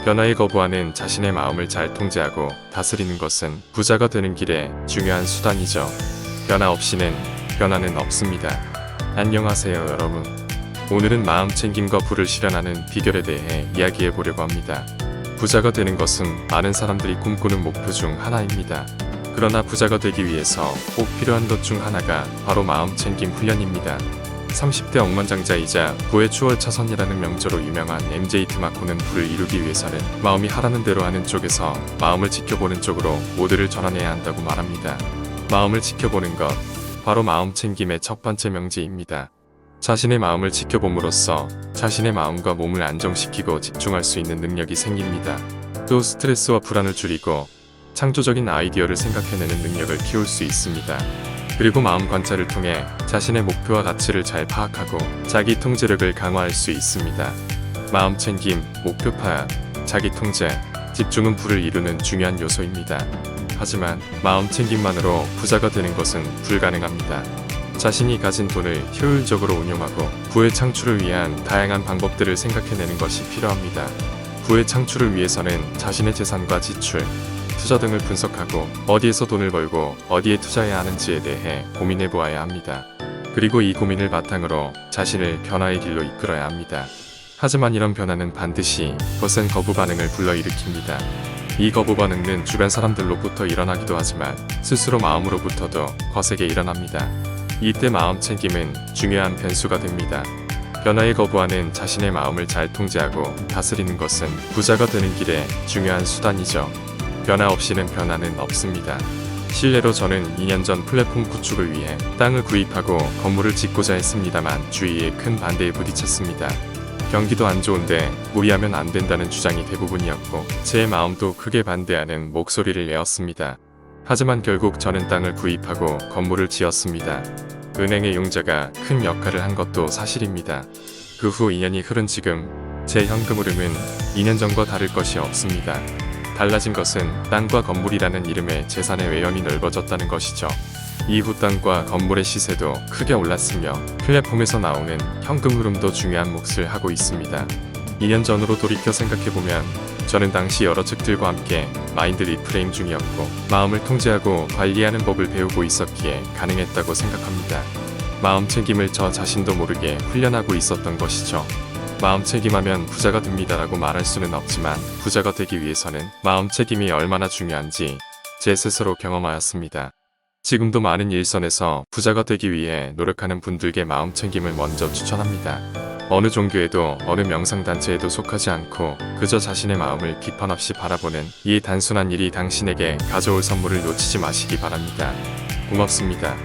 변화에 거부하는 자신의 마음을 잘 통제하고 다스리는 것은 부자가 되는 길에 중요한 수단이죠. 변화 없이는 변화는 없습니다. 안녕하세요 여러분. 오늘은 마음 챙김과 부를 실현하는 비결에 대해 이야기해 보려고 합니다. 부자가 되는 것은 많은 사람들이 꿈꾸는 목표 중 하나입니다. 그러나 부자가 되기 위해서 꼭 필요한 것 중 하나가 바로 마음 챙김 훈련입니다. 30대 억만장자이자 부의 추월차선이라는 명조로 유명한 MJ 드마코는 부를 이루기 위해서는 마음이 하라는 대로 하는 쪽에서 마음을 지켜보는 쪽으로 모두를 전환해야 한다고 말합니다. 마음을 지켜보는 것, 바로 마음 챙김의 첫 번째 명제입니다. 자신의 마음을 지켜봄으로써 자신의 마음과 몸을 안정시키고 집중할 수 있는 능력이 생깁니다. 또 스트레스와 불안을 줄이고 창조적인 아이디어를 생각해내는 능력을 키울 수 있습니다. 그리고 마음 관찰을 통해 자신의 목표와 가치를 잘 파악하고 자기 통제력을 강화할 수 있습니다. 마음 챙김, 목표 파악, 자기 통제, 집중은 부를 이루는 중요한 요소입니다. 하지만 마음 챙김만으로 부자가 되는 것은 불가능합니다. 자신이 가진 돈을 효율적으로 운용하고 부의 창출을 위한 다양한 방법들을 생각해내는 것이 필요합니다. 부의 창출을 위해서는 자신의 재산과 지출, 투자 등을 분석하고 어디에서 돈을 벌고 어디에 투자해야 하는지에 대해 고민해 보아야 합니다. 그리고 이 고민을 바탕으로 자신을 변화의 길로 이끌어야 합니다. 하지만 이런 변화는 반드시 거센 거부 반응을 불러일으킵니다. 이 거부 반응은 주변 사람들로부터 일어나기도 하지만 스스로 마음으로부터도 거세게 일어납니다. 이때 마음 챙김은 중요한 변수가 됩니다. 변화에 거부하는 자신의 마음을 잘 통제하고 다스리는 것은 부자가 되는 길에 중요한 수단이죠. 변화 없이는 변화는 없습니다. 실례로 저는 2년 전 플랫폼 구축을 위해 땅을 구입하고 건물을 짓고자 했습니다만 주위에 큰 반대에 부딪혔습니다. 경기도 안 좋은데 무리하면 안 된다는 주장이 대부분이었고 제 마음도 크게 반대하는 목소리를 내었습니다. 하지만 결국 저는 땅을 구입하고 건물을 지었습니다. 은행의 융자가 큰 역할을 한 것도 사실입니다. 그 후 2년이 흐른 지금 제 현금 흐름은 2년 전과 다를 것이 없습니다. 달라진 것은 땅과 건물이라는 이름의 재산의 외연이 넓어졌다는 것이죠. 이후 땅과 건물의 시세도 크게 올랐으며 플랫폼에서 나오는 현금 흐름도 중요한 몫을 하고 있습니다. 2년 전으로 돌이켜 생각해보면 저는 당시 여러 측들과 함께 마인드 리프레임 중이었고 마음을 통제하고 관리하는 법을 배우고 있었기에 가능했다고 생각합니다. 마음 챙김을 저 자신도 모르게 훈련하고 있었던 것이죠. 마음 책임하면 부자가 됩니다라고 말할 수는 없지만 부자가 되기 위해서는 마음 책임이 얼마나 중요한지 제 스스로 경험하였습니다. 지금도 많은 일선에서 부자가 되기 위해 노력하는 분들께 마음 챙김을 먼저 추천합니다. 어느 종교에도 어느 명상단체에도 속하지 않고 그저 자신의 마음을 비판 없이 바라보는 이 단순한 일이 당신에게 가져올 선물을 놓치지 마시기 바랍니다. 고맙습니다.